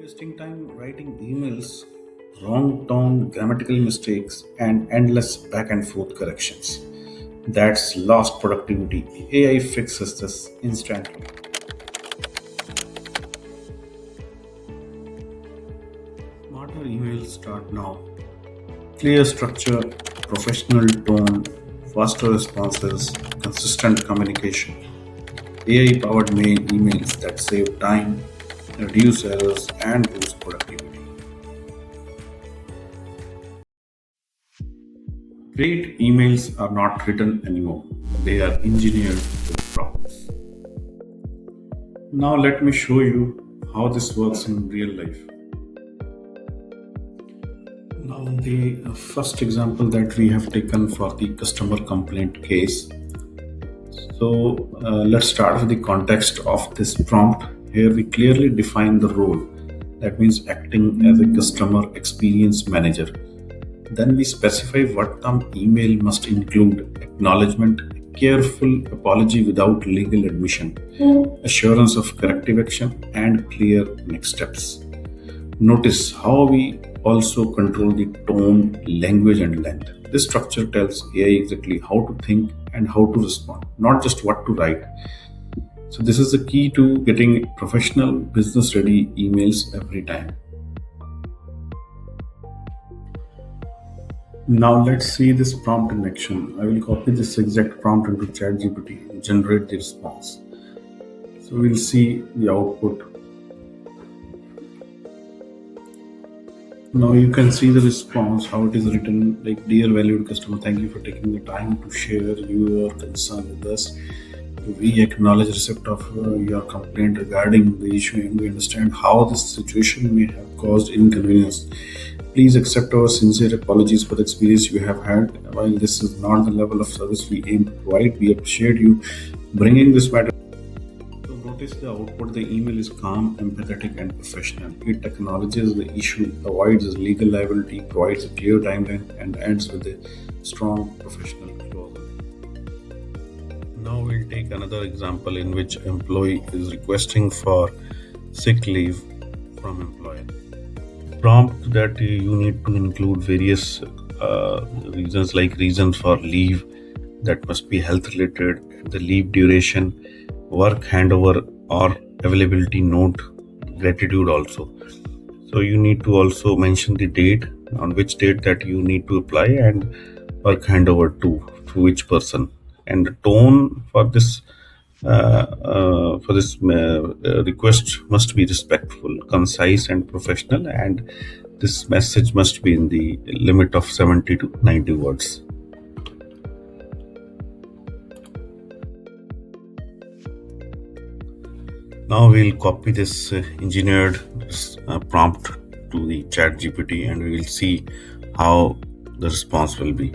Wasting time writing emails, wrong tone, grammatical mistakes, and endless back and forth corrections. That's lost productivity. AI fixes this instantly. Smarter emails start now. Clear structure, professional tone, faster responses, consistent communication. AI powered mail emails that save time, reduce errors, and boost productivity. Great emails are not written anymore, they are engineered with prompts. Now, let me show you how this works in real life. Now, the first example that we have taken for the customer complaint case. Let's start with the context of this prompt. Here, we clearly define the role, that means acting as a customer experience manager. Then we specify what the email must include: acknowledgement, careful apology without legal admission, assurance of corrective action, and clear next steps. Notice how we also control the tone, language, and length. This structure tells AI exactly how to think and how to respond, not just what to write. So, this is the key to getting professional, business ready emails every time. Now let's see this prompt in action. I will copy this exact prompt into ChatGPT and generate the response. So we'll see the output. Now you can see the response, how it is written, like, dear valued customer, thank you for taking the time to share your concern with us. We acknowledge receipt of your complaint regarding the issue, and we understand how this situation may have caused inconvenience. Please accept our sincere apologies for the experience you have had. While this is not the level of service we aim to provide, we appreciate you bringing this matter. So notice the output. The email is calm, empathetic, and professional. It acknowledges the issue, avoids legal liability, provides a clear timeline, and ends with a strong professional close. Now we'll take another example in which employee is requesting for sick leave from employer. Prompt that you need to include various reasons, like reasons for leave that must be health related, the leave duration, work handover or availability note, gratitude also. So you need to also mention the date, on which date that you need to apply, and work handover to which person, and the tone for this request must be respectful, concise, and professional, and this message must be in the limit of 70 to 90 words. Now we'll copy this engineered prompt to the chat GPT, and we will see how the response will be.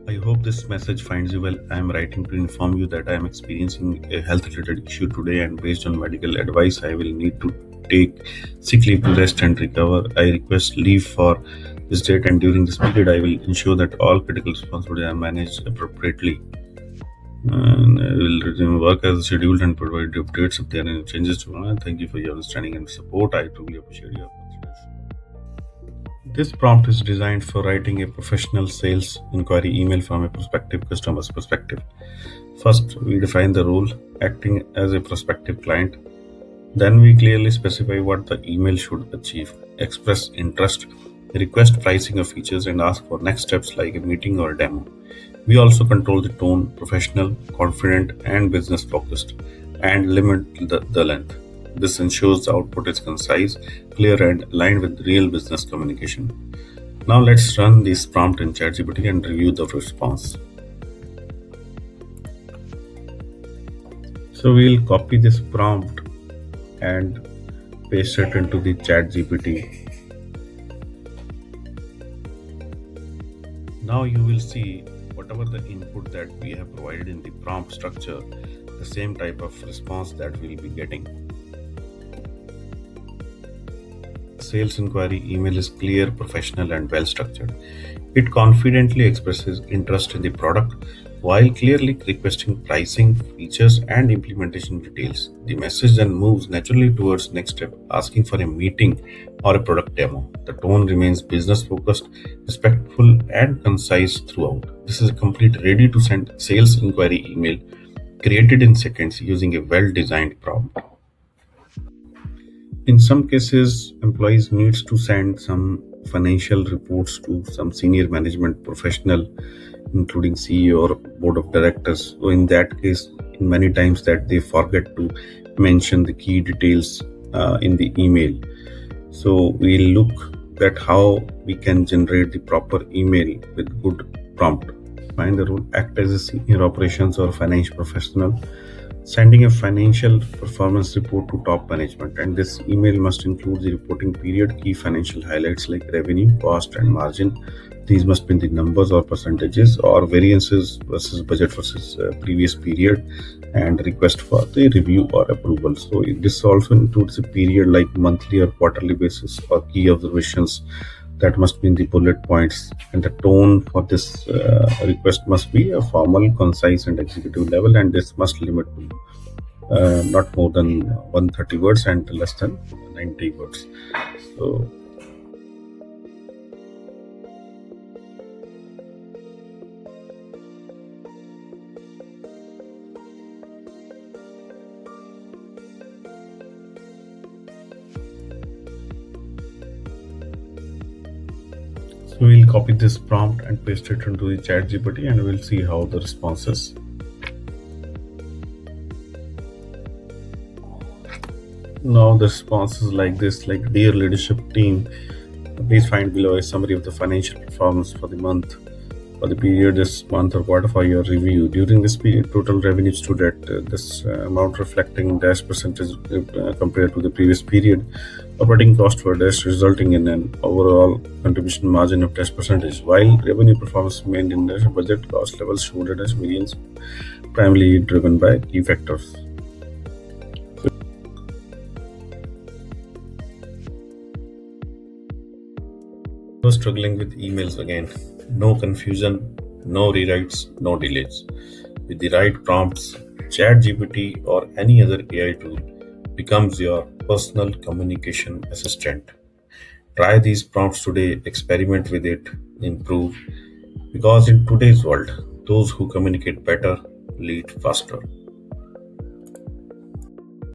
I hope this message finds you well. I am writing to inform you that I am experiencing a health related issue today, and based on medical advice, I will need to take sick leave to rest and recover. I request leave for this date, and during this period, I will ensure that all critical responsibilities are managed appropriately. And I will resume work as scheduled and provide updates if there are any changes to it. Thank you for your understanding and support. I truly appreciate your consideration. This prompt is designed for writing a professional sales inquiry email from a prospective customer's perspective. First, we define the role, acting as a prospective client. Then we clearly specify what the email should achieve, express interest, request pricing of features, and ask for next steps like a meeting or a demo. We also control the tone, professional, confident, and business focused, and limit the length. This ensures the output is concise, clear, and aligned with real business communication. Now let's run this prompt in ChatGPT and review the response. So we'll copy this prompt and paste it into the ChatGPT. Now you will see whatever the input that we have provided in the prompt structure, the same type of response that we'll be getting. Sales inquiry email is clear, professional, and well structured. It confidently expresses interest in the product, while clearly requesting pricing, features, and implementation details. The message then moves naturally towards next step, asking for a meeting or a product demo. The tone remains business focused, respectful, and concise throughout. This is a complete ready to send sales inquiry email created in seconds using a well designed prompt. In some cases, employees needs to send some financial reports to some senior management professional, including CEO or board of directors. So in that case, in many times that they forget to mention the key details in the email. So we'll look at how we can generate the proper email with good prompt. Find the role, act as a senior operations or financial professional, sending a financial performance report to top management. And this email must include the reporting period, key financial highlights like revenue, cost, and margin. These must be in the numbers or percentages or variances versus budget versus previous period, and request for the review or approval. So this also includes a period like monthly or quarterly basis or key observations that must be in the bullet points. And the tone for this request must be a formal, concise, and executive level, and this must limit to not more than 130 words and less than 90 words. So we'll copy this prompt and paste it into the chat GPT, and we'll see how the response is. Now the response is like this, like, dear leadership team, please find below a summary of the financial performance for the month, for the period this month or quarter for your review. During this period, total revenue stood at this amount, reflecting dash percentage compared to the previous period. Operating costs were dash, resulting in an overall contribution margin of dash percentage. While revenue performance remained in dash, budget cost levels showed a dash variance, primarily driven by key factors. Was struggling with emails again. No confusion, no rewrites, no delays. With the right prompts, ChatGPT or any other AI tool becomes your personal communication assistant. Try these prompts today, experiment with it, improve. Because in today's world, those who communicate better lead faster.